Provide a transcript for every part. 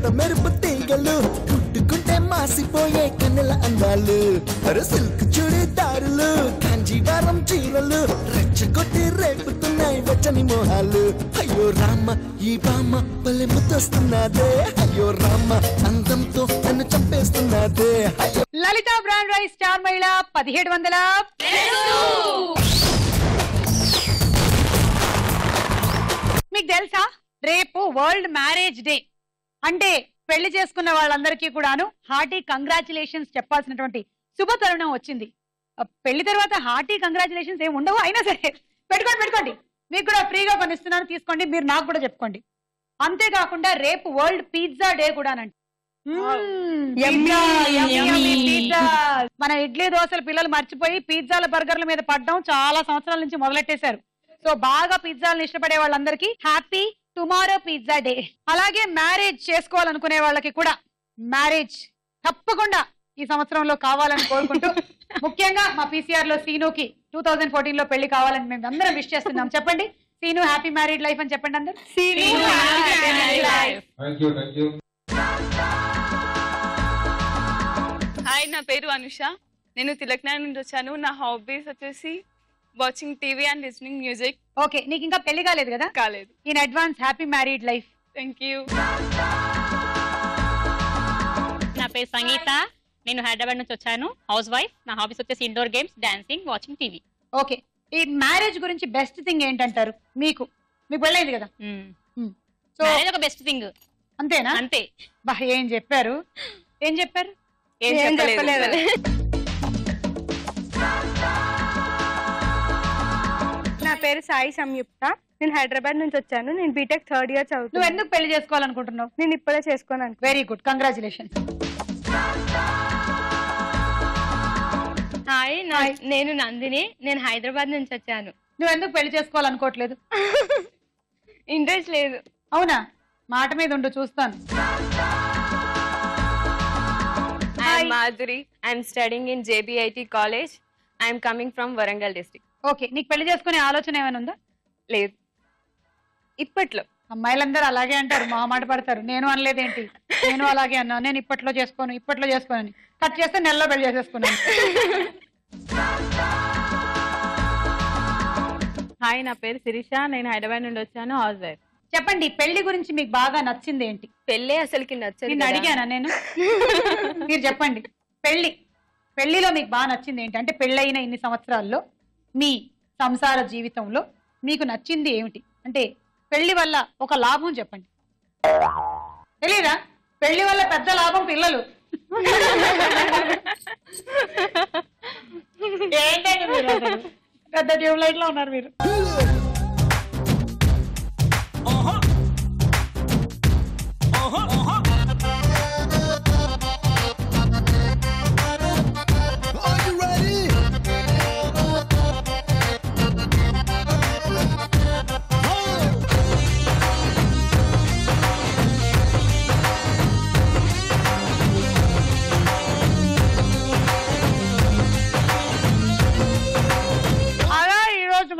లేత మెరుపు తీగలు ముట్టుకుంటే మాసిపోయే కన్నెల అందాలు అరే సిల్క్ చుడిదారులు కాంజీవరం చీరలు రెచ్చగొట్టి రేపుతున్నాయి వెచ్చని మోహాలు అయ్యో రామ ఈ బామ్మ పల్లె ముద్దొస్తున్నదే అయ్యో రామ అందంతో నన్ను చంపేస్తున్నదే లలిత బ్రాండ్ రైస్ స్టార్ మహిళ 1700 మీకు తెలుసా రేపు వరల్డ్ మ్యారేజ్ డే అంటే పెళ్లి చేసుకున్న వాళ్ళందరికీ కూడాను హార్టీ కంగ్రాచులేషన్స్ చెప్పాల్సినటువంటి శుభ తరుణం వచ్చింది. పెళ్లి తర్వాత హార్టీ కంగ్రాచులేషన్స్ ఏమి ఉండవు, అయినా సరే పెట్టుకోండి మీకు కూడా ఫ్రీగా కొనిస్తున్నాను తీసుకోండి, మీరు నాకు కూడా చెప్పుకోండి. అంతేకాకుండా రేపు వరల్డ్ పిజ్జా డే కూడానండి. మన ఇడ్లీ దోశల పిల్లలు మర్చిపోయి పిజ్జాల బర్గర్ల మీద పడ్డం చాలా సంవత్సరాల నుంచి మొదలెట్టేశారు. సో బాగా పిజ్జాలను ఇష్టపడే వాళ్ళందరికీ హ్యాపీ టుమారో పిజ్జా డే. అలాగే మ్యారేజ్ చేసుకోవాలనుకునే వాళ్ళకి కూడా మ్యారేజ్ తప్పకుండా ఈ సంవత్సరంలో కావాలని కోరుకుంటూ ముఖ్యంగా మా పీసీఆర్ లో సీనుకి 2014 లో పెళ్లి కావాలని మేము అందరం విష్ చేస్తున్నాం. చెప్పండి సీను హ్యాపీ మ్యారీడ్ లైఫ్ అని చెప్పండి అందరూ. హాయ్, నా పేరు అనుష. నేను తిలక్నాయ్ నుండి వచ్చాను. నా హాబీస్ వచ్చేసి watching TV and listening music. Okay, నీకు ఇంకా పెళ్లి కాలేదు కదా? కాలేదు. In advance happy married life. Thank you. నా పేరు సంగీత. నేను హైదరాబాద్ నుంచి వచ్చాను. House wife. నా హాబీస్ వచ్చేసి indoor games, dancing, watching TV. Okay, ఈ మ్యారేజ్ గురించి బెస్ట్ థింగ్ ఏంటంటారు? మీకు పెళ్ళైంది కదా, సో ఒక బెస్ట్ థింగ్. అంతేనా? అంతే. బా ఏం చెప్పారు. ఏం చెప్పలేదు. నా పేరు సాయి సంయుక్త. నేను హైదరాబాద్ నుంచి వచ్చాను. నేను బీటెక్ 3rd ఇయర్ చదువుతాను. నువ్వు ఎందుకు పెళ్లి చేసుకోవాలనుకుంటున్నావు? నేను ఇప్పుడే చేసుకోను. Very good, congratulations. హాయ్, నేను నందిని. నేను హైదరాబాద్ నుంచి వచ్చాను. నువ్వు ఎందుకు పెళ్లి చేసుకోవాలనుకోవట్లేదు? ఇంట్రెస్ట్ లేదు. అవునా? మాట మీద ఉండు, చూస్తాను. I'm Madhuri. I'm studying in JBIT college. I'm coming from Warangal district. Okay, నీకు పెళ్లి చేసుకునే ఆలోచన ఏమైనా ఉందా? లేదు ఇప్పట్లో. అమ్మాయిలందరూ అలాగే అంటారు, మొహమాట పడతారు. నేను అనలేదేంటి? నేను అలాగే అన్నా. నేను ఇప్పట్లో చేసుకోను అని కట్ చేస్తే నెలలో పెళ్లి చేసేసుకున్నాను. హాయ్, నా పేరు శిరీష. నేను హైదరాబాద్ నుండి వచ్చాను. House wife. చెప్పండి, పెళ్లి గురించి మీకు బాగా నచ్చింది ఏంటి? పెళ్ళే అసలుకి నచ్చదు. నిన్ను అడిగానా నేను? మీరు చెప్పండి, పెళ్లిలో మీకు బాగా నచ్చింది ఏంటి? అంటే పెళ్ళైన ఇన్ని సంవత్సరాల్లో మీ సంసార జీవితంలో మీకు నచ్చింది ఏమిటి? అంటే పెళ్లి వల్ల ఒక లాభం చెప్పండి. తెలీదా? పెళ్లి వల్ల పెద్ద లాభం పిల్లలు. ఏంటండి మీరు అసలు? పెద్ద ట్యూబ్ లైట్ లో ఉన్నారు మీరు.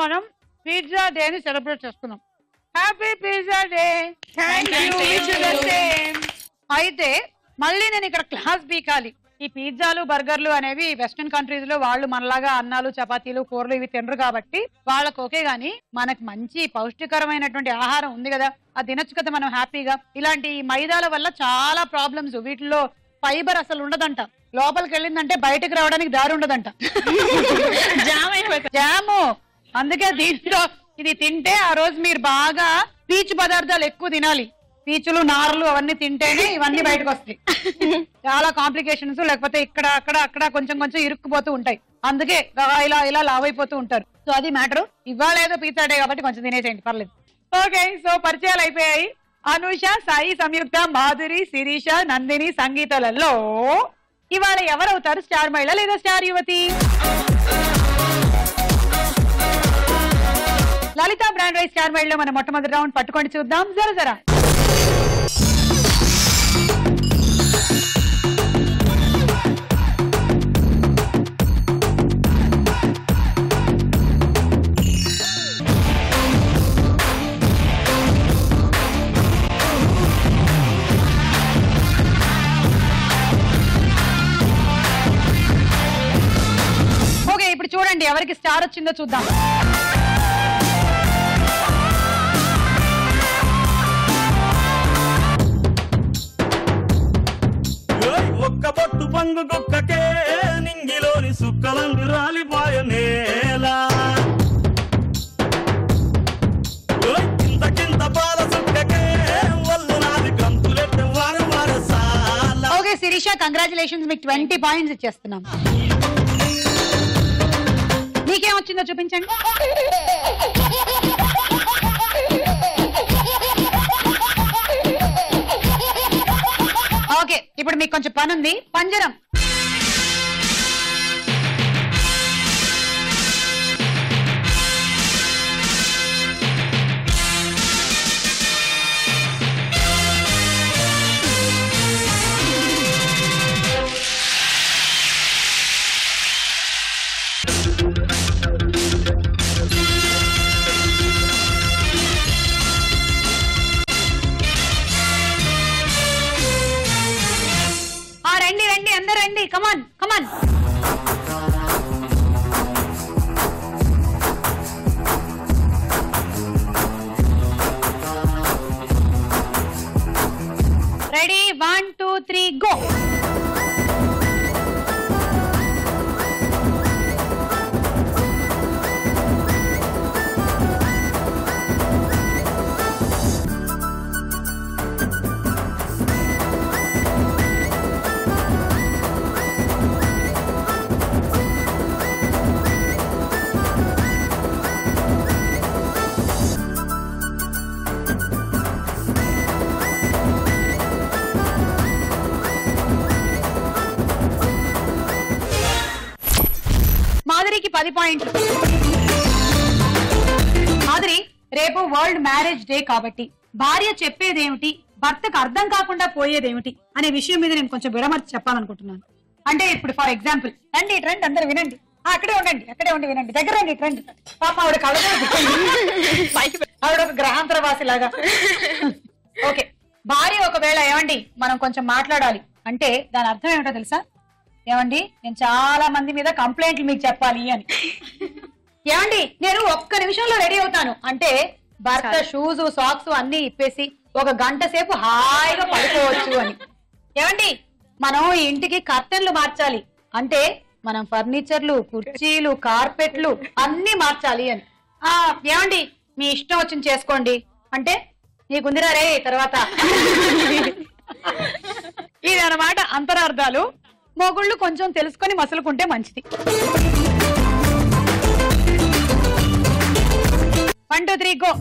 మనం పిజ్జా డే ని సెలబ్రేట్ చేసుకున్నాం. Happy pizza day. అయితే మళ్ళీ నేను ఇక్కడ క్లాస్ బీకాలి. ఈ పిజ్జాలు బర్గర్లు అనేవి వెస్టర్న్ కంట్రీస్ లో వాళ్ళు మనలాగా అన్నాలు చపాతీలు కూరలు ఇవి తినరు కాబట్టి వాళ్ళకి ఓకే, గానీ మనకు మంచి పౌష్టికరమైనటువంటి ఆహారం ఉంది కదా, అది తినొచ్చు కదా మనం హ్యాపీగా. ఇలాంటి మైదాల వల్ల చాలా ప్రాబ్లమ్స్. వీటిలో ఫైబర్ అసలు ఉండదంట. లోపలికి వెళ్ళిందంటే బయటకు రావడానికి దారి ఉండదంట. జాము. అందుకే దీంట్లో ఇది తింటే ఆ రోజు మీరు బాగా పీచు పదార్థాలు ఎక్కువ తినాలి. పీచులు నారలు అవన్నీ తింటేనే ఇవన్నీ బయటకు వస్తాయి. చాలా కాంప్లికేషన్స్, లేకపోతే ఇక్కడ అక్కడ కొంచెం ఇరుక్కుపోతూ ఉంటాయి. అందుకే ఇలా లావైపోతూ ఉంటారు. సో అది మ్యాటర్. ఇవాళ ఏదో పిజ్జా డే కాబట్టి కొంచెం తినేసేయండి, పర్లేదు. ఓకే, సో పరిచయాలు అయిపోయాయి. అనుష, సాయి సంయుక్త, మాధురి, శిరీష, నందిని, సంగీతలలో ఇవాళ ఎవరవుతారు స్టార్ మహిళ లేదా స్టార్ యువతి? లలిత బ్రాండ్ రైస్ స్టార్ మహిళలో మన మొట్టమొదటి రౌండ్ పట్టుకొని చూద్దాం. జరా ఎవరికి స్టార్ వచ్చిందో చూద్దాం. ఒక్క పొట్టు పంగు కుక్కకే నింగిలోని సుక్కలందు రాలిపోయనేలా కింద కింద పాల సుక్కకే వల్లు నాది కంతులెట్టు వారు వరసాల. ఓకే శిరీష, కంగ్రాచులేషన్స్, మీకు 20 పాయింట్స్ ఇచ్చేస్తున్నాం. నీకేం వచ్చిందో చూపించండి. ఓకే, ఇప్పుడు మీకు కొంచెం పని ఉంది. పంజరం. రండి అందరు రండి, కమాన్ కమాన్. Ready, 1 2 3 go. మాధురికి 10 పాయింట్లు. మాధురి, రేపు వరల్డ్ మ్యారేజ్ డే కాబట్టి భార్య చెప్పేదేమిటి, భర్తకు అర్థం కాకుండా పోయేదేమిటి అనే విషయం మీద నేను కొంచెం విడమర్చి చెప్పాలనుకుంటున్నాను. అంటే ఇప్పుడు ఫర్ ఎగ్జాంపుల్, రండి ట్రెండ్ అందరు వినండి, అక్కడే ఉండండి, అక్కడే ఉండి వినండి, దగ్గర రండి ట్రెండ్. పాప ఆవిడ ఆవిడ ఒక గ్రహాంతర వాసి లాగా. ఓకే, భార్య ఒకవేళ ఏమండి మనం కొంచెం మాట్లాడాలి అంటే దాని అర్థం ఏమిటో తెలుసా? ఏమండి నేను చాలా మంది మీద కంప్లైంట్లు మీకు చెప్పాలి అని. ఏమండి నేను ఒక్క నిమిషంలో రెడీ అవుతాను అంటే భర్త షూస్ సాక్స్ అన్ని ఇప్పేసి 1 గంట సేపు హాయిగా పడుకోవచ్చు అని. ఏమండి మనం ఇంటికి కర్టెన్లు మార్చాలి అంటే మనం ఫర్నిచర్లు, కుర్చీలు, కార్పెట్లు అన్ని మార్చాలి అని. ఏమండి మీ ఇష్టం వచ్చింది చేసుకోండి అంటే నీకుందిరా రే తర్వాత. ఇది అన్నమాట అంతరార్థాలు. మొగుళ్ళు కొంచెం తెలుసుకొని మసులుకుంటే మంచిది. 1 2 3 గో.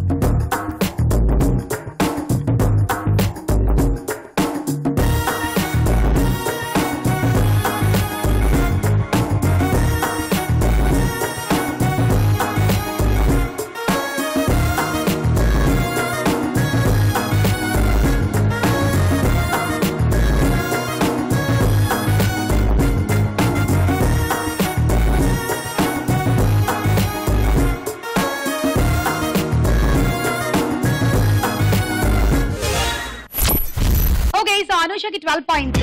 అనుషకి 12 పాయింట్స్.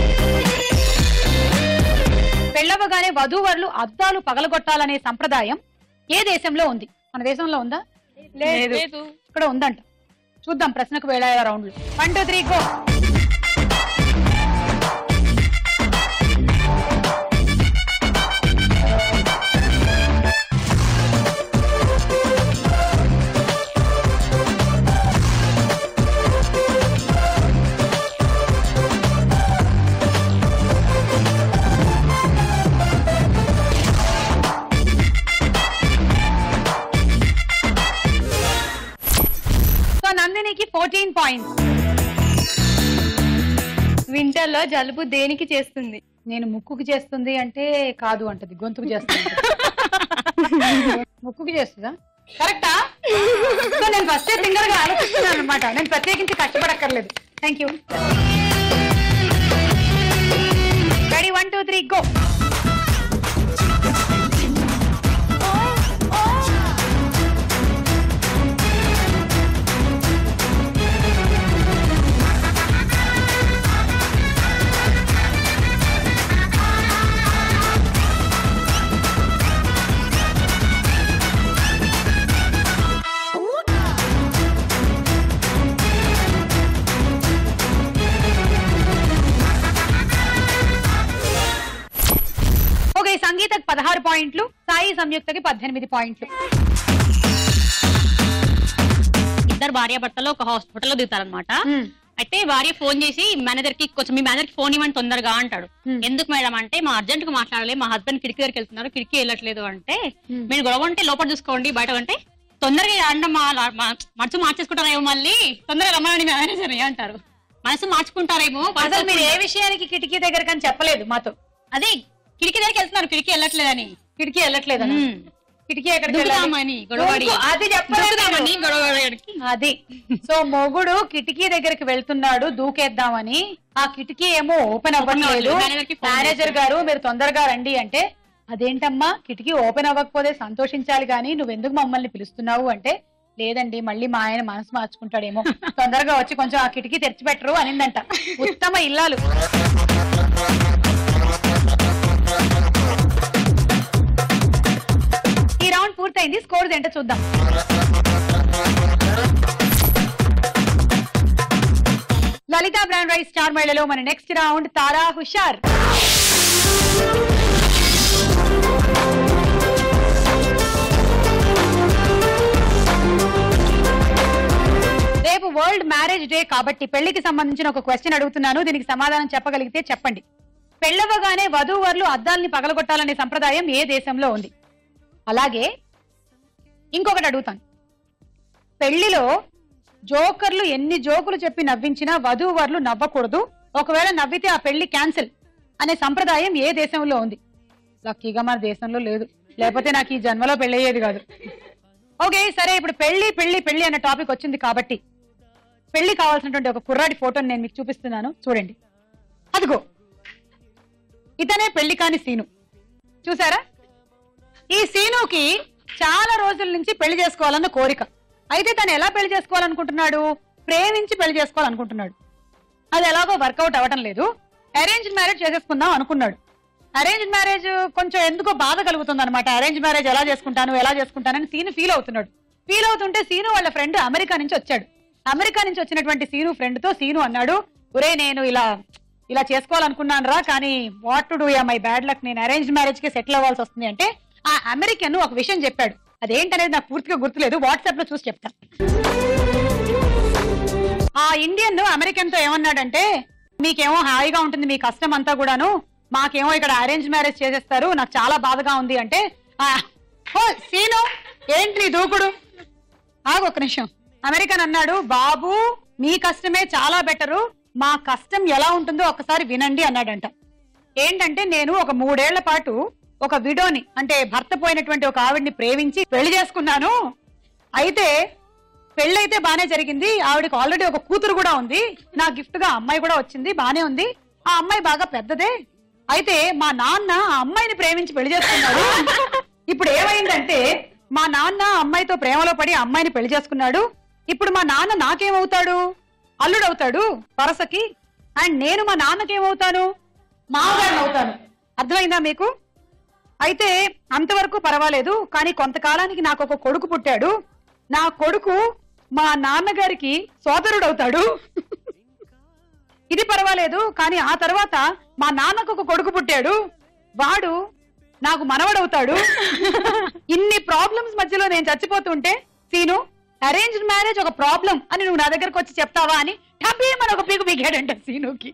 పెళ్ళవగానే వధూవరులు అద్దాలు పగలగొట్టాలనే సంప్రదాయం ఏ దేశంలో ఉంది? మన దేశంలో ఉందా? లేదు, ఇక్కడ ఉందంట. చూద్దాం ప్రశ్నకు వేళ రౌండ్లు. 1 2 3 గో. నందినికి 14 పాయింట్స్. వింటర్ లో జలుబు దేనికి చేస్తుంది? నేను ముక్కుకి చేస్తుంది అంటే కాదు అంటది, గొంతుకు చేస్తుంది. ముక్కుకి చేస్తుందా? కరెక్టా? నేను ఫస్ట్ సింగర్ గా ఆలోచిస్తున్నాను అనమాట, నేను ప్రత్యేకించి కష్టపడక్కర్లేదు. Thank you. Ready 1 2 3 go. 16 పాయింట్లు, సాయి సంయుక్తకి 18 పాయింట్లు. ఇద్దరు భార్య భర్తలు ఒక హాస్పిటల్లో దిగుతారనమాట. అయితే భార్య ఫోన్ చేసి మేనేజర్ కి కొంచెం మీ మేనేజర్ కి ఫోన్ ఇవ్వండి తొందరగా అంటాడు. ఎందుకు మేడం అంటే మా అర్జెంట్ గా మాట్లాడాలి, మా హస్బెండ్ కిటికీ దగ్గరికి వెళ్తున్నారు, కిటికీ వెళ్ళట్లేదు అంటే మీరు గొడవ ఉంటే లోపల చూసుకోండి, బయట అంటే తొందరగా అండం మనసు మార్చేసుకుంటారేమో, మళ్ళీ తొందరగా రమ్మని మేనేజర్ అంటారు. మనసు మార్చుకుంటారేమో. అసలు మీరు ఏ విషయానికి కిటికీ దగ్గర అని చెప్పలేదు మాతో. అదే కిటికీ దగ్గరికి వెళ్తున్నారు, కిటికీ వెళ్ళట్లేదని. కిటికీ వెళ్ళట్లేదని, కిటికీ ఎక్కడికి అది చెప్పమని గొడవ. అది సో మొగుడు కిటికీ దగ్గరికి వెళ్తున్నాడు దూకేద్దామని, ఆ కిటికీ ఏమో ఓపెన్ అవ్వట్లేదు, మేనేజర్ గారు మీరు తొందరగా రండి అంటే, అదేంటమ్మా కిటికీ ఓపెన్ అవ్వకపోతే సంతోషించాలి గానీ నువ్వెందుకు మమ్మల్ని పిలుస్తున్నావు అంటే, లేదండి మళ్ళీ మా ఆయన మనసు మార్చుకుంటాడేమో, తొందరగా వచ్చి కొంచెం ఆ కిటికీ తెరిచిపెట్టరు అనిందంట. ఉత్తమ ఇల్లాలు. ఈ రౌండ్ పూర్తయింది. స్కోర్ ఏంటో చూద్దాం. లలిత బ్రాండ్ రైస్ స్టార్ మహిళలో మన నెక్స్ట్ రౌండ్ తారా హుషార్. రేపు వరల్డ్ మ్యారేజ్ డే కాబట్టి పెళ్లికి సంబంధించిన ఒక క్వశ్చన్ అడుగుతున్నాను, దీనికి సమాధానం చెప్పగలిగితే చెప్పండి. పెళ్లవగానే వధూవరులు అద్దాలని పగలగొట్టాలనే సంప్రదాయం ఏ దేశంలో ఉంది? అలాగే ఇంకొకటి అడుగుతాను, పెళ్లిలో జోకర్లు ఎన్ని జోకులు చెప్పి నవ్వించినా వధూవరులు నవ్వకూడదు, ఒకవేళ నవ్వితే ఆ పెళ్లి క్యాన్సిల్ అనే సంప్రదాయం ఏ దేశంలో ఉంది? లక్కీగా మన దేశంలో లేదు, లేకపోతే నాకు ఈ జన్మలో పెళ్ళయ్యేది కాదు. ఓకే సరే, ఇప్పుడు పెళ్లి పెళ్లి పెళ్లి అనే టాపిక్ వచ్చింది కాబట్టి పెళ్లి కావాల్సినటువంటి ఒక కుర్రాడి ఫోటోని నేను మీకు చూపిస్తున్నాను, చూడండి. అదిగో ఇతనే పెళ్లి కాని సీను, చూసారా? ఈ సీనుకి చాలా రోజుల నుంచి పెళ్లి చేసుకోవాలన్న కోరిక. అయితే తను ఎలా పెళ్లి చేసుకోవాలనుకుంటున్నాడు? ప్రేమించి పెళ్లి చేసుకోవాలనుకుంటున్నాడు. అది ఎలాగో వర్కౌట్ అవ్వటం లేదు. అరేంజ్ మ్యారేజ్ చేసేసుకుందాం అనుకున్నాడు. అరేంజ్ మ్యారేజ్ కొంచెం ఎందుకో బాధ కలుగుతుంది అనమాట. అరేంజ్ మ్యారేజ్ ఎలా చేసుకుంటానని సీను ఫీల్ అవుతున్నాడు. ఫీల్ అవుతుంటే సీను వాళ్ళ ఫ్రెండ్ అమెరికా నుంచి వచ్చాడు. అమెరికా నుంచి వచ్చినటువంటి సీను ఫ్రెండ్ తో సీను అన్నాడు, ఒరే నేను ఇలా చేసుకోవాలనుకున్నాను రా, కానీ what to do yeah my bad luck, నేను అరేంజ్ మ్యారేజ్ కి సెటిల్ అవ్వాల్సి వస్తుంది అంటే ఆ అమెరికన్ ఒక విషయం చెప్పాడు. అదేంటనేది నాకు పూర్తిగా గుర్తులేదు, వాట్సాప్ లో చూసి చెప్తా. ఆ ఇండియన్ అమెరికన్ తో ఏమన్నాడంటే, మీకేమో హాయిగా ఉంటుంది మీ కష్టం అంతా కూడాను, మాకేమో ఇక్కడ అరేంజ్ మ్యారేజ్ చేసేస్తారు, నాకు చాలా బాధగా ఉంది అంటే, సీను ఏంటి దూకుడు, ఆగొక్క నిమిషం. అమెరికన్ అన్నాడు, బాబు మీ కష్టమే చాలా బెటరు, మా కష్టం ఎలా ఉంటుందో ఒకసారి వినండి అన్నాడంట. ఏంటంటే నేను ఒక 3 ఏళ్ల పాటు ఒక విడోని అంటే భర్త పోయినటువంటి ఒక ఆవిడ్ని ప్రేమించి పెళ్లి చేసుకున్నాను. అయితే పెళ్ళైతే బానే జరిగింది, ఆవిడకి ఆల్రెడీ ఒక కూతురు కూడా ఉంది, నా గిఫ్ట్ గా అమ్మాయి కూడా వచ్చింది, బానే ఉంది. ఆ అమ్మాయి బాగా పెద్దదే. అయితే మా నాన్న ఆ అమ్మాయిని ప్రేమించి పెళ్లి చేసుకున్నాడు. ఇప్పుడు ఏమైందంటే మా నాన్న అమ్మాయితో ప్రేమలో పడి అమ్మాయిని పెళ్లి చేసుకున్నాడు. ఇప్పుడు మా నాన్న నాకేమవుతాడు? అల్లుడవుతాడు వరసకి. అండ్ నేను మా నాన్నకేమవుతాను? మామగారిని అవుతాను. అర్థమైందా మీకు? అయితే అంతవరకు పర్వాలేదు, కానీ కొంతకాలానికి నాకు ఒక కొడుకు పుట్టాడు. నా కొడుకు మా నాన్నగారికి సోదరుడవుతాడు. ఇది పర్వాలేదు, కానీ ఆ తర్వాత మా నాన్నకు ఒక కొడుకు పుట్టాడు, వాడు నాకు మనవడవుతాడు. ఇన్ని ప్రాబ్లమ్స్ మధ్యలో నేను చచ్చిపోతుంటే సీను అరేంజ్డ్ మ్యారేజ్ ఒక ప్రాబ్లం అని నువ్వు నా దగ్గరకు వచ్చి చెప్తావా అని టబ్బీ మన ఒక పీకు పీకాడంట సీనుకి.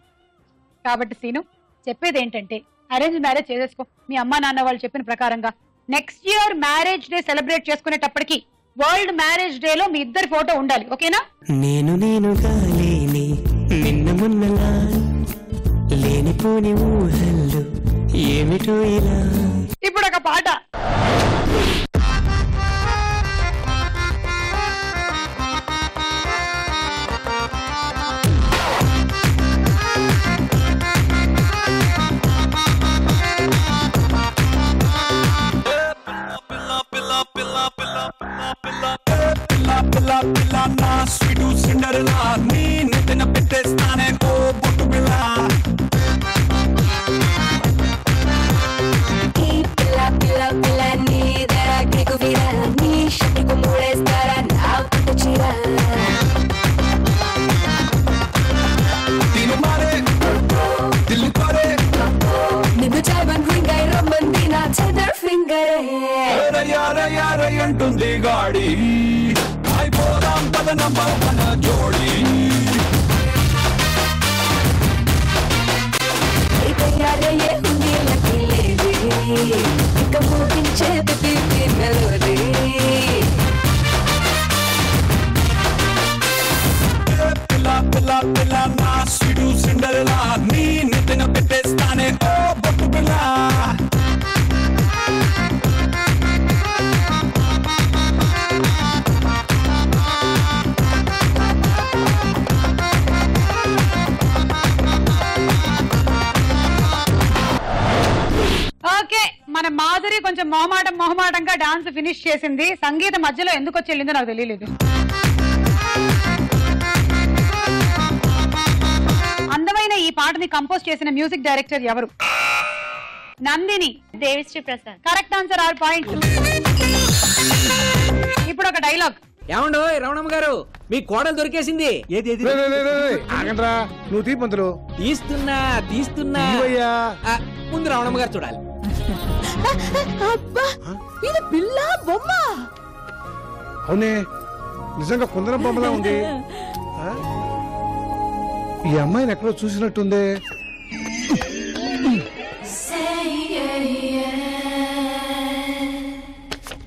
కాబట్టి సీను చెప్పేది ఏంటంటే అరేంజ్ మ్యారేజ్ చేసేసుకో మీ అమ్మా నాన్న వాళ్ళు చెప్పిన ప్రకారంగా. Next year marriage day celebrate చేసుకునేటప్పటికి వరల్డ్ మ్యారేజ్ డే లో మీ ఇద్దరి ఫోటో ఉండాలి, ఓకేనా? నేనుగా లేని నిన్న మొన్నలా లేనిపోని ఊహల్లో ఏమిటో ఇలా. ఇప్పుడు ఒక పాట. స్వీటు సిండర్లా నీ నెత్తిన పెట్టేస్తానే ఓ బొట్టు పిల్ల. పిల్ల పిల్ల నీ దగ్గరకు విరా, నీ షట్టుకు మూడేస్తారా నా పుట్టు చీర. తిను మారే దిల్లు పారే నిన్ను చాయ్ బన్ రింగ్ అయి రమ్మంది నా చెదర్ నంబర్ 1 జోడి ఇంకా మోగించే మెలోడీ పిల్ల పిల్ల పిల్ల నా సిడు సిండరెలా నీ నెత్తిన పెట్టేస్తానే ఓ బొట్టు పిల్ల ఓకే, మన మాధురి కొంచెం మొహమాటంగా డాన్స్ ఫినిష్ చేసింది. సంగీత మధ్యలో ఎందుకు వచ్చి వెళ్ళిందో నాకు తెలియలేదు. అందమైన ఈ పాటని కంపోజ్ చేసిన మ్యూజిక్ డైరెక్టర్ ఎవరు? Nandini. Devi Sri Prasad. Correct answer, 6 points. ఇప్పుడు ఒక డైలాగ్. ఏమండో రమణమ్మ గారు, మీ కోడలు దొరికేసింది. ఆగండ్రా, నువ్వు తీపంతులు. తీస్తున్నా ముందు రమణమ్మ గారు చూడాలి. ఇది పిల్ల బొమ్మ. అవునే, నిజంగా కుందరం బొమ్మలా ఉంది. ఈ అమ్మాయిని ఎక్కడో చూసినట్టుంది.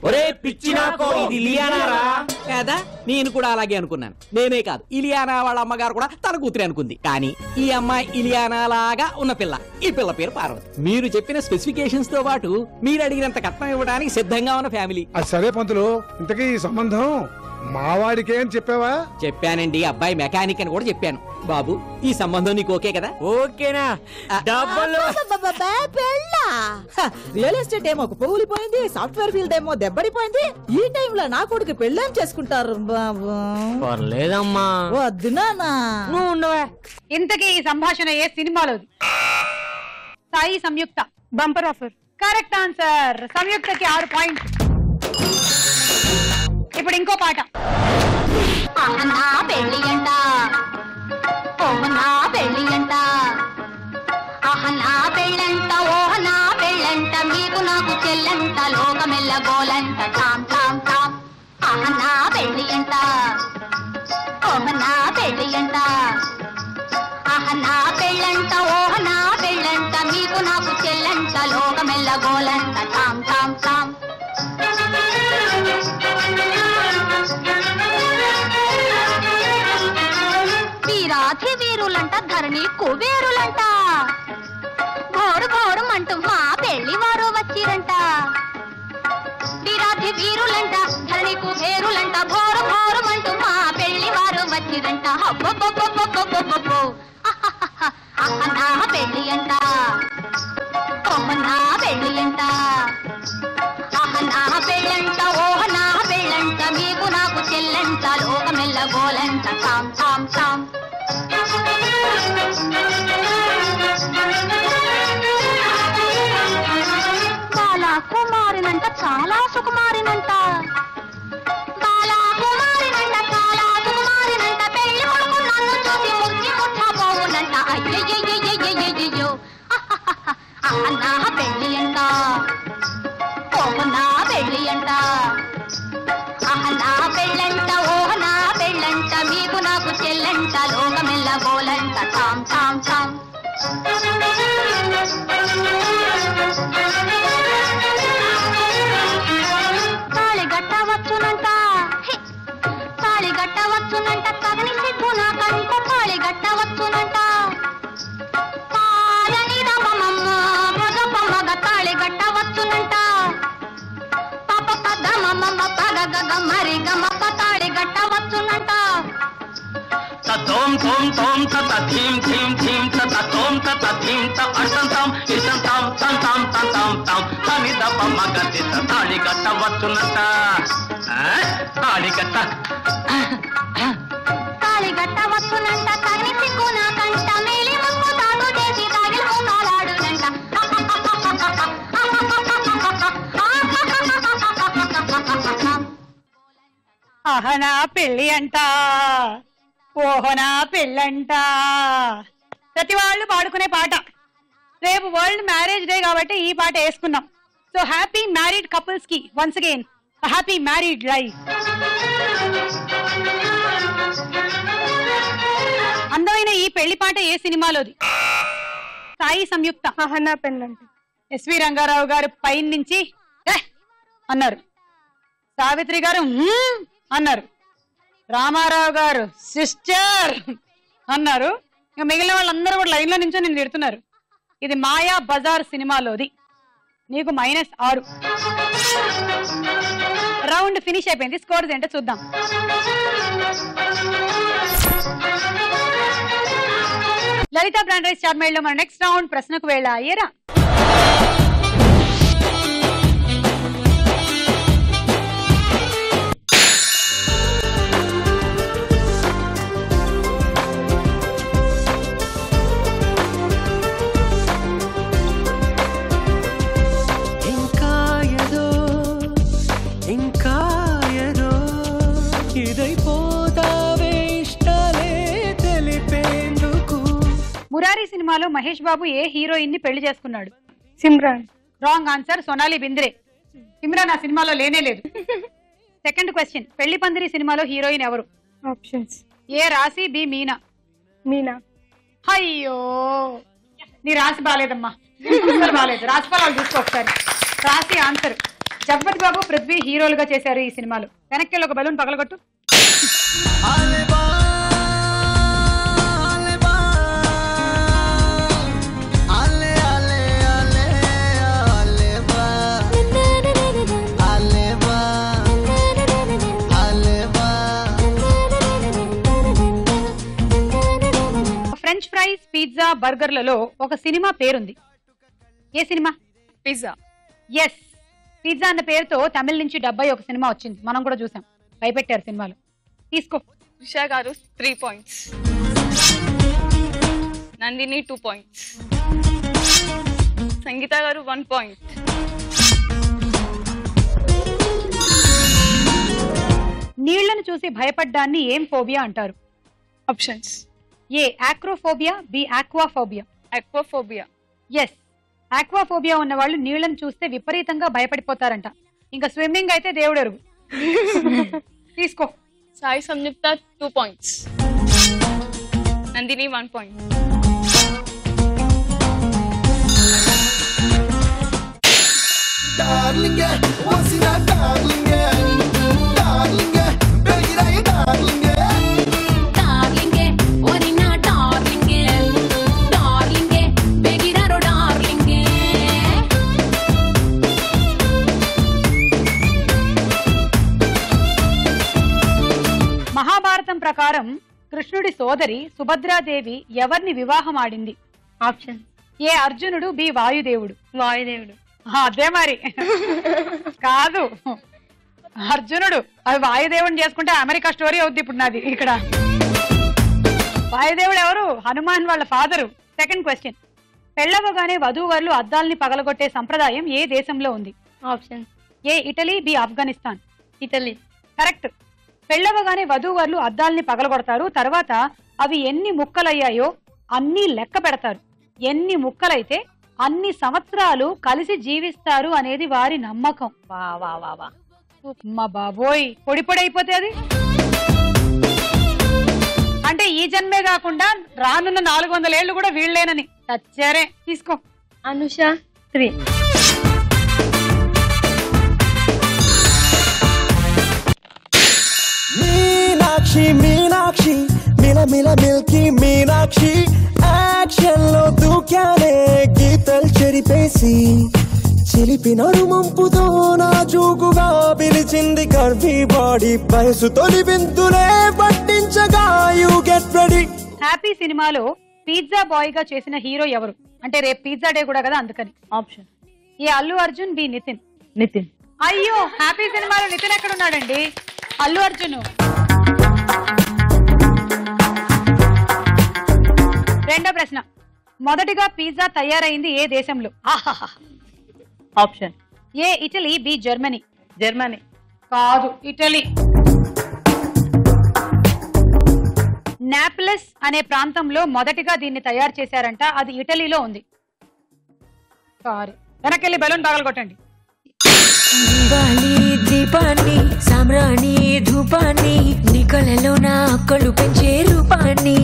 ఒరే పిచ్చినాకో, ఇది ఇలియానారా కదా? నేను కూడా అలాగే అనుకున్నాను. నేనే కాదు, ఇలియానా వాళ్ళ అమ్మగారు కూడా తన కూతురే అనుకుంది. కానీ ఈ అమ్మాయి ఇలియానా లాగా ఉన్న పిల్ల. ఈ పిల్ల పేరు పార్వతి. మీరు చెప్పిన స్పెసిఫికేషన్స్ తో పాటు మీరు అడిగినంత కట్నం ఇవ్వడానికి సిద్ధంగా ఉన్న ఫ్యామిలీ. అది సరే పంతులు, ఇంతకీ ఈ సంబంధం మావాడికే అని చెప్పావా? చెప్పానండి, అబ్బాయి మెకానిక్ అని కూడా చెప్పాను. బాబు, ఈ సంబంధం నీకు ఓకే కదా? ఓకేనా? డబ్బులు రియల్ ఎస్టేట్ ఏమో కూలిపోయింది, సాఫ్ట్వేర్ ఫీల్డ్ ఏమో దెబ్బడిపోయింది. ఈ టైంలో నా కొడుకు పెళ్ళేం చేసుకుంటారు బాబు? పర్లేదమ్మా. వద్దు నాన్నా, నువ్వు ఉండవే. ఇంతకీ ఈ సంభాషణ ఏ సినిమాలోది? Sai Samyuktha. Bumper offer. Correct answer. సంయుక్తకి 6 పాయింట్స్. ఇప్పుడు ఇంకో పాట. పెళ్లి అంట, ఓహనా పెళ్లి అంట, ఆహనా పెళ్ళంట, ఓహనా పెళ్ళంట, మీకు నాకు చెల్లంట, లోకమెల్ల గోలంట, టామ్ టామ్ టామ్. ఆహనా పెళ్లి అంట, ఓహనా పెళ్లి అంట, ఆహనా పెళ్ళంట, ఓహనా పెళ్ళంట, మీకు నాకు చెల్లంట, లోకమెల్ల గోలంట, టామ్ టామ్ టామ్. వీరాధి వీరులంట, ధరణి కుబేరులంట, ఘోరు ఘోరుమంటూ మా పెళ్లి వారు వచ్చిరంట. వీరాధి వీరులంట, ధరణి కుబేరులంట, ఘోరు ఘోరుమంటూ మా పెళ్లి వారు వచ్చిరంట. హబ్బబ్బబ్బబ్బబ్బబ్బబ్బో, నా పెళ్లి అంట, నా పెళ్లి అంట, నా పెళ్ళంట, ఓహ నా పెళ్ళంట, మీకు నాకు చెల్లంట, లోకమెల్ల గోలంట, టామ్ టామ్ టామ్. బాలా కుమారినంట, చాలా సుకుమారినంట, బాలా కుమారినంట, చాలా సుకుమారినంట, పెళ్లి కొడుకు నన్ను చూసి ముచ్చి ముట్టబోవునంట. అయ్యయ్యయ్యయ్యయ్యో, నా పెళ్లి అంట, ఓహ నా పెళ్లి అంట, నా పెళ్ళంట, ఓహ నా పెళ్ళంట, మీకు నాకు చెల్లంట, లోకమెల్ల గోలంట, టామ్ టామ్ టామ్. తాళి గట్టవచ్చునంట, తాళి గట్టవచ్చునంట, తగని సిగ్గు నాకంట, తాళి గట్టవచ్చునంట, పాలని రమమమ్మ మగ తాళి గట్టవచ్చునంట, పాప పద మమ్మ పగ గగ మరి గమ తాళి గట్టవచ్చునంట. తోం తోం తోం తత థీం థీం థీం తత తోం తత థీం త అర్థం తాం ఇష్టం తాం తం తాం తం తాం తాం తని దప్ప మగతి తాళి కట్టవచ్చునంట. తాళి కట్ట తాళి గట్టవచ్చునంట, తగిన సిగ్గు నాకంట, మేలి ముక్కు తాను చేసి తాగిలి మూలాడునంట. ఆహనా పెళ్లి అంట, ఓహనా పెళ్ళంట. ప్రతి వాళ్ళు పాడుకునే పాట. రేపు వరల్డ్ మ్యారేజ్ డే కాబట్టి ఈ పాట వేసుకున్నాం. సో హ్యాపీ మ్యారీడ్ కపుల్స్ కి once again happy married life. పెళ్లి పాట ఏ సినిమాలోది? సాయి సంయుక్త అహనా పెళ్ళంట. ఎస్వి రంగారావు గారు పైన నుంచి అన్నారు, సావిత్రి గారు అన్నారు, రామారావు గారు సిస్టర్ అన్నారు, ఇంకా మిగిలిన వాళ్ళందరూ కూడా లైన్ లో నుంచో నేను తిడుతున్నారు. ఇది మాయా బజార్ సినిమాలోది. నీకు -6. రౌండ్ ఫినిష్ అయిపోయింది. స్కోర్స్ ఏంటో చూద్దాం. లలిత బ్రాండ్ రైస్ చార్మేల్ లో మన నెక్స్ట్ రౌండ్ ప్రశ్నకు వేళ అయ్యేరా. మురారి సినిమాలో మహేష్ బాబు ఏ హీరోయిన్ ని పెళ్లి చేసుకున్నాడు? సిమ్రాన్. Wrong answer, Sonali Bendre. సిమ్రాన్ ఆ సినిమాలో లేనే లేదు. సెకండ్ క్వశ్చన్, పెళ్లి పందిరి సినిమాలో హీరోయిన్ ఎవరు? ఆప్షన్స్: ఏ రాశి, బి మీనా. మీనా. అయ్యో నీ రాశి బాలేదమ్మా, బాలేదు. రాశి ఫలాలు చూసుకో ఒకసారి. రాశి ఆన్సర్. జగపతి బాబు, పృథ్వీ హీరోలుగా చేశారు ఈ సినిమాలో. వెనక్కి ఒక బలూన్ పగలగొట్టు. ఫ్రెంచ్ ఫ్రైస్, పిజ్జా, బర్గర్లలో ఒక సినిమా పేరుంది. ఏ సినిమా? పిజ్జా. ఎస్, పిజ్జా అన్న పేరుతో తమిళ నుంచి 71 సినిమా వచ్చింది. మనం కూడా చూసాం, భయపెట్టారు సినిమాలు. తీసుకో. ఉషా గారు 3 పాయింట్స్, నందిని 2 పాయింట్స్, సంగీత గారు 1 పాయింట్. నీళ్లను చూసి భయపడ్డాన్ని ఏం ఫోబియా అంటారు? ఆప్షన్స్: ఏ ఆక్రోఫోబియా, బి ఆక్వాఫోబియా. ఆక్వాఫోబియా. ఎస్, ఆక్వాఫోబియా ఉన్న వాళ్ళు నీళ్లను చూస్తే విపరీతంగా భయపడిపోతారంట. ఇంకా స్విమ్మింగ్ అయితే దేవుడు ఎరుగు. తీసుకో. సాయి సంయుక్త 2 పాయింట్స్, నందిని 1 పాయింట్. మహాభారతం ప్రకారం కృష్ణుడి సోదరి సుభద్రాదేవి ఎవరిని వివాహం ఆడింది? ఆప్షన్: ఏ అర్జునుడు, బి వాయుదేవుడు. వాయుదేవుడు. అదే మరి కాదు, అర్జునుడు. అది వాయుదేవుడిని చేసుకుంటే అమెరికా స్టోరీ అవుద్ది ఇప్పుడు నాది ఇక్కడ. వాయుదేవుడు ఎవరు? హనుమాన్ వాళ్ళ ఫాదరు. సెకండ్ క్వశ్చన్, పెళ్లవగానే వధూవరులు అద్దాల్ని పగలగొట్టే సంప్రదాయం ఏ దేశంలో ఉంది? Option: A Italy, B Afghanistan. Italy. Correct. పెళ్లవగానే వధూవరులు అద్దాల్ని పగలగొడతారు. తర్వాత అవి ఎన్ని ముక్కలయ్యాయో అన్ని లెక్క పెడతారు. ఎన్ని ముక్కలైతే అన్ని సంవత్సరాలు కలిసి జీవిస్తారు అనేది వారి నమ్మకం. వా వా వా వా, మా బాబోయ్, పొడి పొడి అయిపోతే అది. అంటే ఈ జన్మే కాకుండా రానున్న 400 ఏళ్ళు కూడా వీళ్ళేనని చచ్చారే. తీసుకో. అనుష 3. మీనాక్షి మీనాక్షి మిల మిల మిల్కి మీనాక్షి యాక్షన్ లో దూకానే గీతలు చెరిపేసి చిలిపి నడుమంపుతో నా చూకుగా పిలిచింది కర్వీ బాడీ వయసు తొలి వింతులే పట్టించగా యు గెట్ రెడీ. హ్యాపీ సినిమాలో పిజ్జా బాయ్ గా చేసిన హీరో ఎవరు? అంటే రేపు పిజ్జా డే కూడా కదా అందుకని. ఆప్షన్: ఏ అల్లు అర్జున్, బి నితిన్. నితిన్. అయ్యో, హ్యాపీ సినిమాలో నితిన్ ఎక్కడున్నాడండి? అల్లు అర్జున్. రెండో ప్రశ్న, మొదటిగా పిజ్జా తయారైంది ఏ దేశంలో? Option: A Italy, B Germany. Germany. కాదు, ఇటలీ. నాప్లస్ అనే ప్రాంతంలో మొదటిగా దీన్ని తయారు చేశారంట. అది ఇటలీలో ఉంది. సారీ, వెనకెళ్ళి బలూన్ పగలగొట్టండి. దివాలి దీపాన్ని సామ్రాణి ధూపాన్ని నీ కళ్ళలో నా కళ్ళు పెంచే రూపాన్ని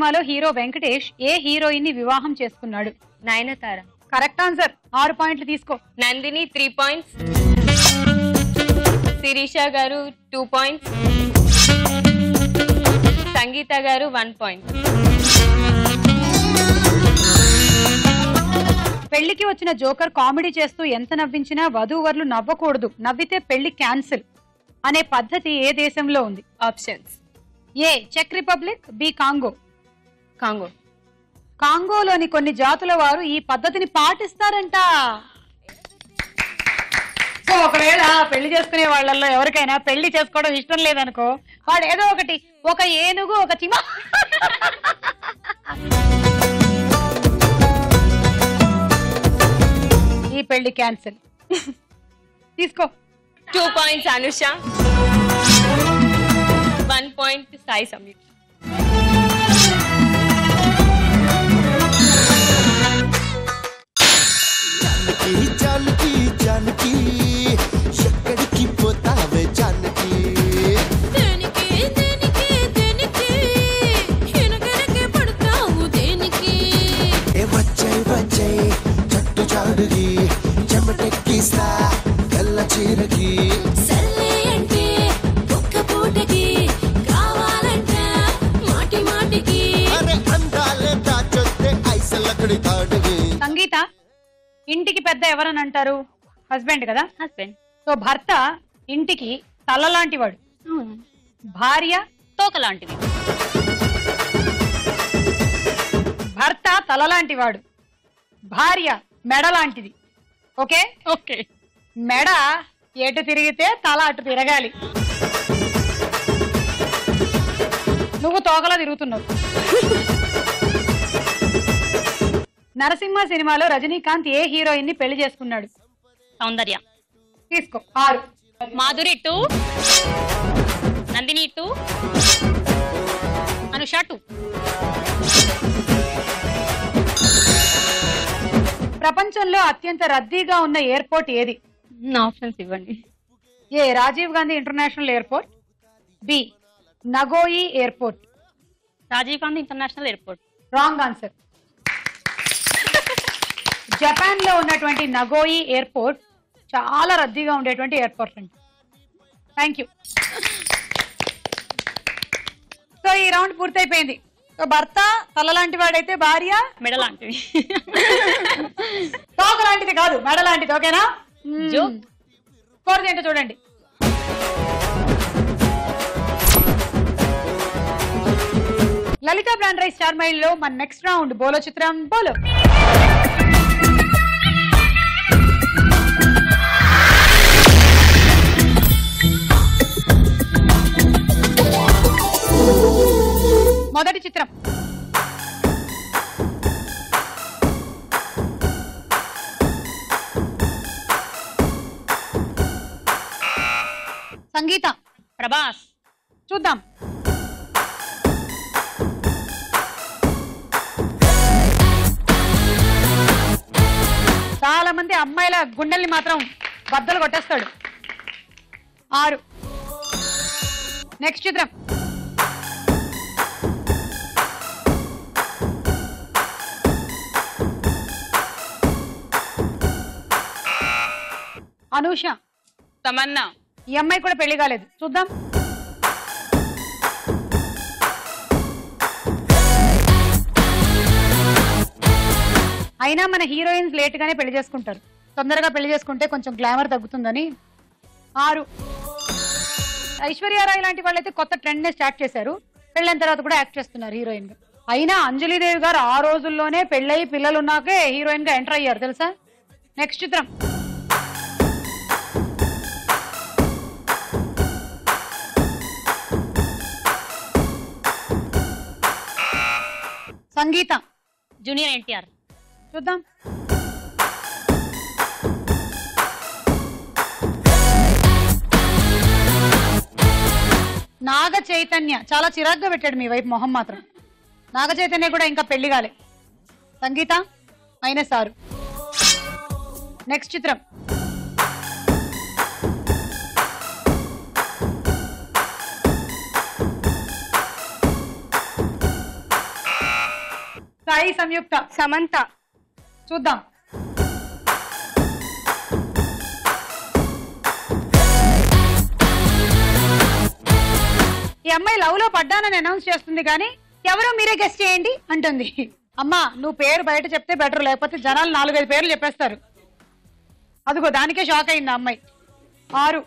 సినిమాలో హీరో వెంకటేష్ ఏ హీరోయిన్ ని వివాహం చేసుకున్నాడు? నయనతార. Correct answer. 6 పాయింట్లు తీసుకో. నందిని 3 పాయింట్స్, శిరీష గారు 2 పాయింట్స్, సంగీత గారు 1 పాయింట్. పెళ్లికి వచ్చిన జోకర్ కామెడీ చేస్తూ ఎంత నవ్వించినా వధూవరులు నవ్వకూడదు, నవ్వితే పెళ్లి క్యాన్సిల్ అనే పద్ధతి ఏ దేశంలో ఉంది? ఆప్షన్స్: ఏ చెక్ రిపబ్లిక్, బి కాంగో. కాంగో. కాంగోలోని కొన్ని జాతుల వారు ఈ పద్ధతిని పాటిస్తారంట. సో ఒకవేళ పెళ్లి చేసుకునే వాళ్ళల్లో ఎవరికైనా పెళ్లి చేసుకోవడం ఇష్టం లేదనుకో, వాడు ఏదో ఒకటి, ఒక ఏనుగు, ఒక చిమ, ఈ పెళ్లి క్యాన్సిల్. తీసుకో. 2 పాయింట్స్ అనుష, 1 పాయింట్ సాయి సమీర్. జానకి జానకి ఎక్కడికి పోతావే జానకి? వచ్చాయి వచ్చాయి చట్టు చాడుకి చెమటెక్కిస్తా తెల్ల చీరకి. సంగీత, ఇంటికి పెద్ద ఎవరని అంటారు? హస్బెండ్ కదా. హస్బెండ్. సో భర్త ఇంటికి తల లాంటి వాడు, భార్య తోక లాంటిది. భర్త తల లాంటి వాడు, భార్య మెడ లాంటిది. Okay okay. మెడ ఎటు తిరిగితే తల అటు తిరగాలి. నువ్వు తోకలా తిరుగుతున్నావు. నరసింహ సినిమాలో రజనీకాంత్ ఏ హీరోయిన్ ని పెళ్లి చేసుకున్నాడు? సౌందర్య. తీసుకో. 6. మాధురి 2, నందిని 2, అనుష 2. ప్రపంచంలో అత్యంత రద్దీగా ఉన్న ఎయిర్పోర్ట్ ఏది? ఆప్షన్స్ ఇవ్వండి. A Rajiv Gandhi international airport, B Nagoya airport. Rajiv Gandhi international airport. Wrong answer. Japan లో ఉన్నటువంటి నగోయి ఎయిర్పోర్ట్ చాలా రద్దీగా ఉండేటువంటి ఎయిర్పోర్ట్ అండి. Thank you. సో ఈ రౌండ్ పూర్తయిపోయింది. సో భర్త తల లాంటి వాడైతే భార్య మెడ లాంటిది. తోక లాంటిది కాదు, మెడ లాంటిది. ఓకేనా? స్కోర్ ఏంటో చూడండి. లలిత బ్రాండ్ రైస్ స్టార్ మైల్ లో మన నెక్స్ట్ రౌండ్ బోలో చిత్రం బోలో. మొదటి చిత్రం సంగీత. ప్రభాస్. చూద్దాం. చాలా మంది అమ్మాయిల గుండెల్ని మాత్రం బద్దలు కొట్టేస్తాడు. 6. నెక్స్ట్ చిత్రం అనూష. తమన్నా. ఈ అమ్మాయి కూడా పెళ్లి కాలేదు. చూద్దాం. అయినా మన హీరోయిన్స్ లేట్ గానే పెళ్లి చేసుకుంటారు. తొందరగా పెళ్లి చేసుకుంటే కొంచెం గ్లామర్ తగ్గుతుందని. 6. ఐశ్వర్యారాయ్ లాంటి వాళ్ళైతే కొత్త ట్రెండ్ నే స్టార్ట్ చేశారు. పెళ్ళైన తర్వాత కూడా యాక్ట్ చేస్తున్నారు హీరోయిన్ గా. అయినా అంజలిదేవి గారు ఆ రోజుల్లోనే పెళ్ళయి పిల్లలు ఉన్నాకే హీరోయిన్ గా ఎంటర్ అయ్యారు తెలుసా. నెక్స్ట్ చిత్రం సంగీత. జూనియర్ ఎన్టీఆర్. చూద్దాం. నాగ చైతన్య. చాలా చిరాగ్గా పెట్టాడు మీ వైపు మొహం మాత్రం. నాగ చైతన్య కూడా ఇంకా పెళ్లి కాలే. సంగీత -6. నెక్స్ట్ చిత్రం సాయి సంయుక్త సమంత చూద్దాం. ఈ అమ్మాయి లవ్ లో పడ్డానని అనౌన్స్ చేస్తుంది కానీ ఎవరో మీరే గెస్ట్ చేయండి అంటుంది. అమ్మా నువ్వు పేరు బయట చెప్తే బెటర్, లేకపోతే జనాలు 4-5 పేర్లు చెప్పేస్తారు. అదిగో దానికే షాక్ అయింది అమ్మాయి. 6.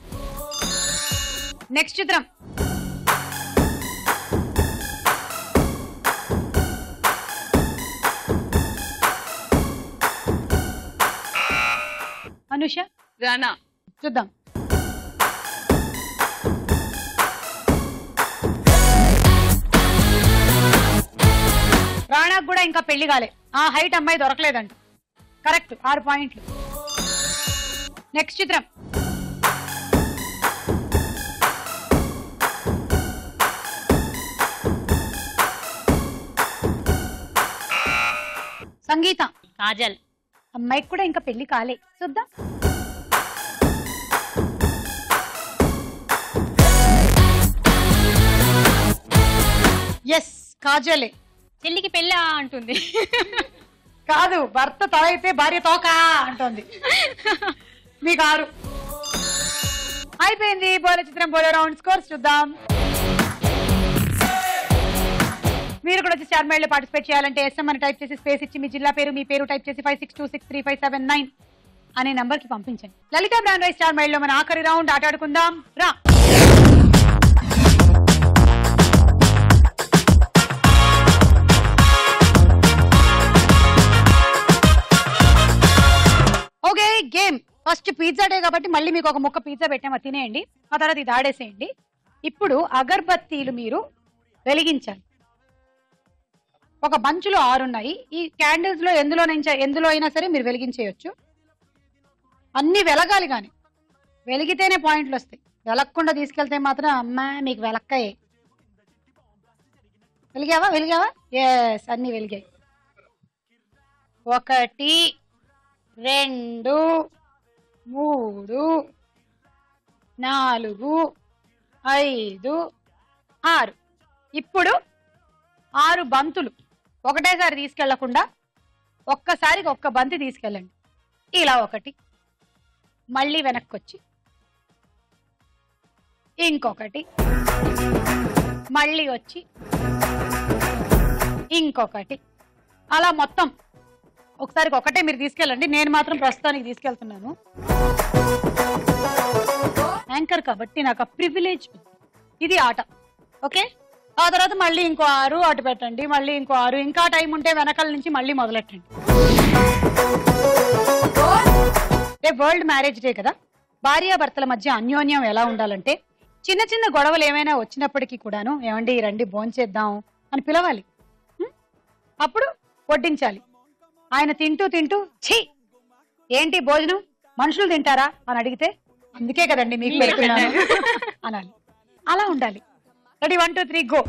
నెక్స్ట్ చిత్రం. అనుష రానా చూద్దాం. రాణాకు కూడా ఇంకా పెళ్లి కాలే, ఆ హైట్ అమ్మాయి దొరకలేదంట. కరెక్ట్, 6 పాయింట్లు. నెక్స్ట్ చిత్రం. సంగీత కాజల్. అమ్మాయికి కూడా ఇంకా పెళ్లి కాలే, చూద్దాం. ఎస్ కాజలే. చెల్లికి పెళ్ళా అంటుంది. కాదు, భర్త తల అయితే భార్య తోక అంటుంది. మీకు 6 అయిపోయింది. బోలే చిత్రం బోలే రౌండ్ స్కోర్స్ చూద్దాం. మీరు కూడా వచ్చి స్టార్ మైల్ లో పార్టిసిపేట్ చేయాలంటే ఎస్ఎం అని టైప్ చేసి స్పేస్ ఇచ్చి మీ జిల్లా పేరు మీ పేరు టైప్ చేసి 56263579 అనే నంబర్ కి పంపించండి. లలిత బ్రాండ్ రైస్ స్టార్ మైల్ లో మన ఆఖరి రౌండ్ ఆటాడుకుందాం రా. Okay game. First pizza day కాబట్టి మళ్ళీ మీకు ఒక ముక్క పిజ్జా పెట్టామో తినేయండి, ఆ తర్వాత ఇది ఆడేసేయండి. ఇప్పుడు అగర్బత్తీలు మీరు వెలిగించాలి. ఒక బంచులో 6 ఉన్నాయి. ఈ క్యాండిల్స్ లో ఎందులో అయినా సరే మీరు వెలిగించేయచ్చు. అన్ని వెలగాలి, కానీ వెలిగితేనే పాయింట్లు వస్తాయి. వెలగకుండా తీసుకెళ్తే మాత్రం అమ్మా మీకు వెలక్కాయే. వెలిగావా? ఎస్, అన్ని వెలిగాయి. 1 2 3 4 5 6. ఇప్పుడు 6 బంతులు ఒకటేసారి తీసుకెళ్లకుండా ఒక్కసారికి ఒక్క బంతి తీసుకెళ్ళండి. ఇలా 1, మళ్ళీ వెనక్కి వచ్చి ఇంకొకటి, మళ్ళీ వచ్చి ఇంకొకటి, అలా మొత్తం ఒకసారికి ఒకటే మీరు తీసుకెళ్ళండి. నేను మాత్రం ప్రస్తుతానికి తీసుకెళ్తున్నాను. యాంకర్ కాబట్టి నాకు ఆ ప్రివిలేజ్. ఇది ఆట. ఓకే, ఆ తర్వాత మళ్ళీ ఇంకో 6 అటు పెట్టండి, మళ్ళీ ఇంకో 6. ఇంకా టైం ఉంటే వెనకాల నుంచి మళ్ళీ మొదలెట్టండి. రేపు వరల్డ్ మ్యారేజ్ డే కదా. భార్యాభర్తల మధ్య అన్యోన్యం ఎలా ఉండాలంటే చిన్న చిన్న గొడవలు ఏమైనా వచ్చినప్పటికీ కూడాను ఏమండి రండి భోంచేద్దాం అని పిలవాలి. అప్పుడు వడ్డించాలి. ఆయన తింటూ ఛీ ఏంటి భోజనం మనుషులు తింటారా అని అడిగితే అందుకే కదండి మీకు పెడుతున్నాను అనాలి. అలా ఉండాలి. Ready 1 2 3 go.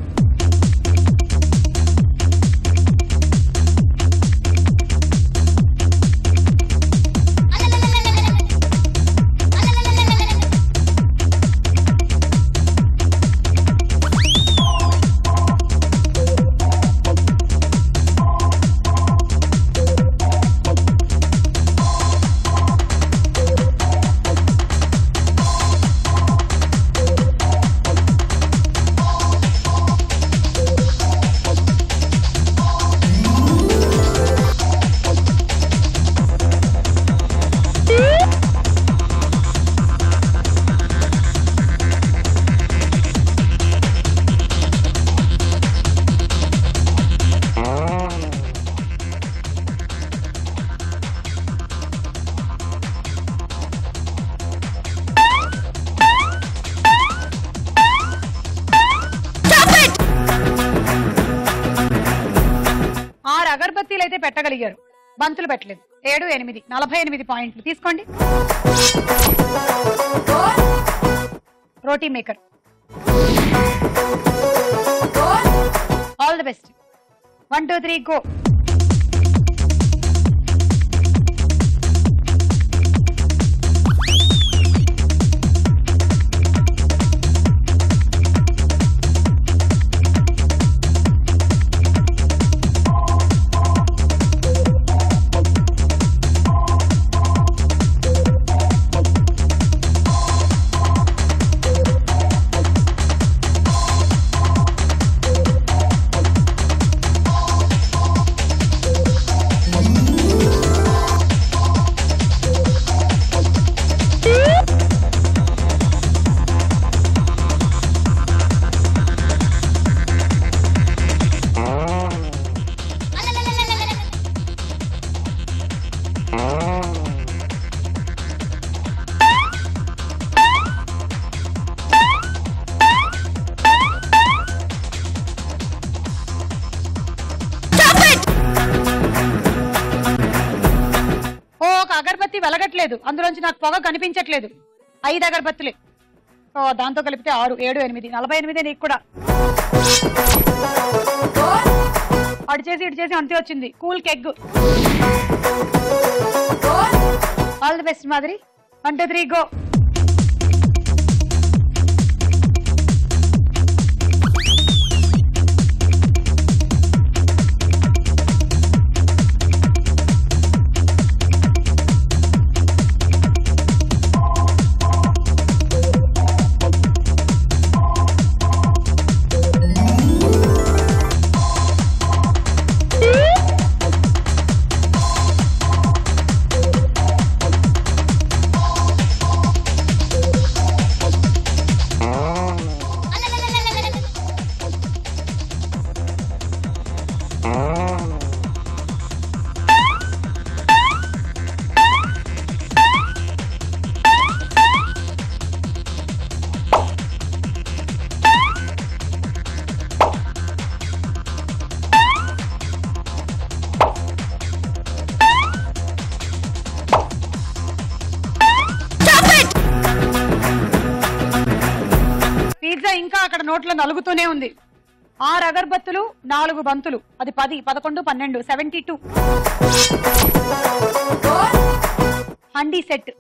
అగరబత్తీలు అయితే పెట్టగలిగారు, బంతులు పెట్టలేదు. 7 8 48 పాయింట్లు తీసుకోండి. Roti maker. All the best. 1 2 3 go. అగరబత్తి వెలగట్లేదు, అందులోంచి నాకు పొగ కనిపించట్లేదు. 5 అగరబత్తులే. సో దాంతో కలిపితే 6, 7, 8, 48 నీకు కూడా. అటు చేసి అంతే వచ్చింది. కూల్ కెగ్. ఆల్ ది బెస్ట్ మాదిరి. 1 2 3 గో. ఇంకా అక్కడ నోట్లో నలుగుతూనే ఉంది. 6 అగరబత్తులు, 4 బంతులు, అది 10, 11, 12, 72. హండీ సెట్.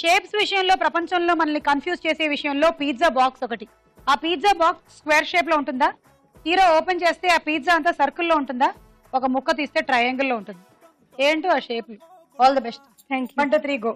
షేప్స్ విషయంలో, ప్రపంచంలో మనల్ని కన్ఫ్యూజ్ చేసే విషయంలో పిజ్జా బాక్స్ ఒకటి. ఆ పిజ్జా బాక్స్ స్క్వేర్ షేప్ లో ఉంటుందా? హీరో ఓపెన్ చేస్తే ఆ పిజ్జా అంతా సర్కిల్లో ఉంటుందా? ఒక ముక్క తీస్తే ట్రయాంగిల్ లో ఉంటుంది. ఏంటో ఆ shape. All the best. 1 2 3 go.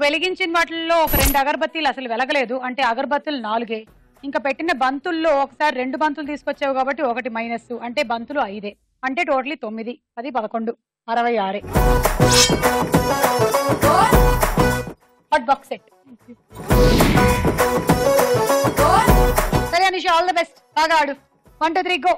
వెలిగించిన వాటిల్లో ఒక 2 అగరబత్తీలు అసలు వెలగలేదు, అంటే అగరబత్తులు 4. ఇంకా పెట్టిన బంతుల్లో ఒకసారి 2 బంతులు తీసుకొచ్చావు కాబట్టి 1 మైనస్, అంటే బంతులు 5, అంటే టోటలీ 9, 10, 11, 66. Hot box set. సరే అనిషా, ఆల్ ది బెస్ట్. బాగా ఆడు. 1 2 3 go.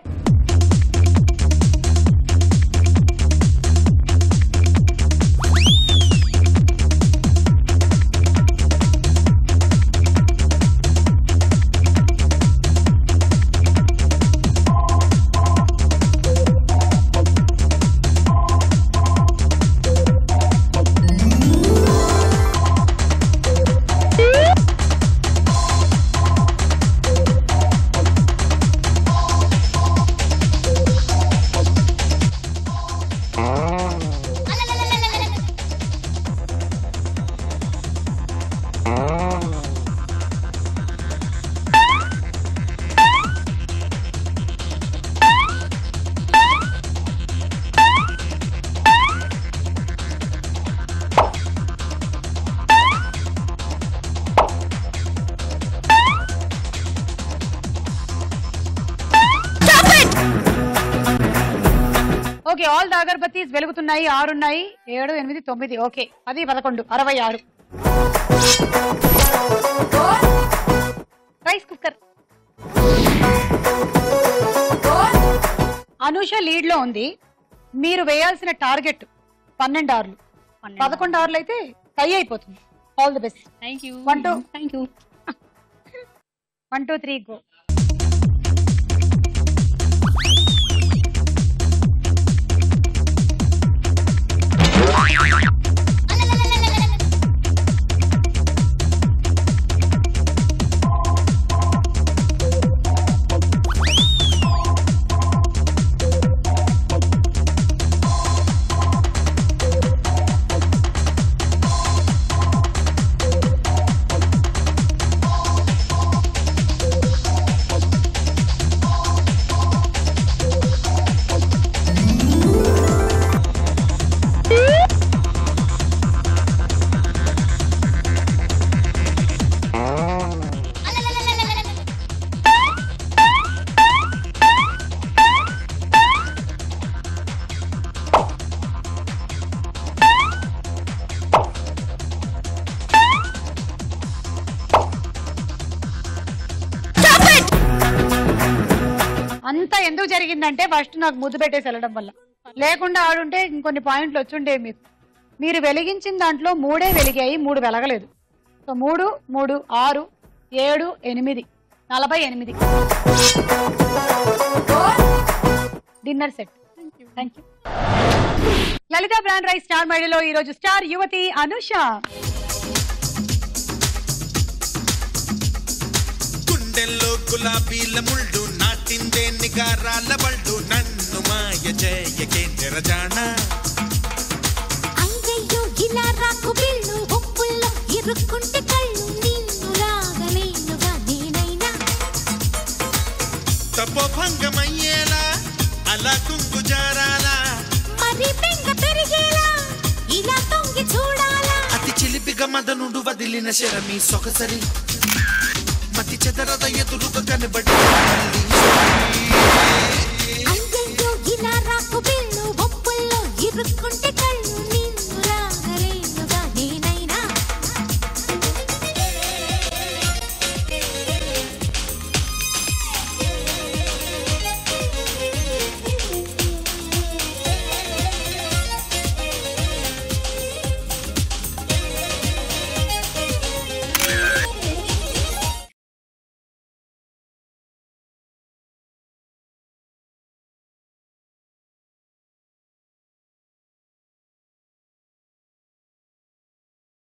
Okay, all the agarbattis వెలుగుతున్నాయి. 6 ఉన్నాయి, 7, 8, 9. Okay, 10, 11, 66. Rice cooker. Anusha lead లో ఉంది. మీరు వేయాల్సిన టార్గెట్ 12 ఆర్లు. 11 ఆర్లు అయితే టై అయిపోతుంది. All the best. Thank you. 1 2 1 2 3 go. జరిగిందంటే ఫస్ట్ నాకు ముద్దు పెట్టేసి వెళ్ళడం వల్ల. లేకుండా ఆడుంటే ఇంకొన్ని పాయింట్లు వచ్చుండే మీకు. మీరు వెలిగించిన దాంట్లో 3 వెలిగాయి, 3 వెలగలేదు. So 3, 3, 6, 7, 8, 48 dinner set. Thank you. Lalitha brand rice star మైడీలో ఈ రోజు స్టార్ యువతి అనుష. గుండెల్లో గులాబీల ముళ్ళు నాటిందే నిగారాల బళ్ళు నన్ను మాయ చేయకే నిరజాణ అంగయ్యో ఇలా రాకు బిళ్ళు ఒప్పుల్లో ఇరుక్కుంటే కళ్ళు నిన్ను లాగలేనుగా నేనైనా తపోభంగమయ్యేలా అలా కుంగు జారాలా మరి బెంగ పెరిగేలా ఇలా తొంగి చూడాలా అతి చిలిపిగా మదనుడు వదిలిన శరమి సొగసరి మతి చెదరద ఎదురుగా కనబడి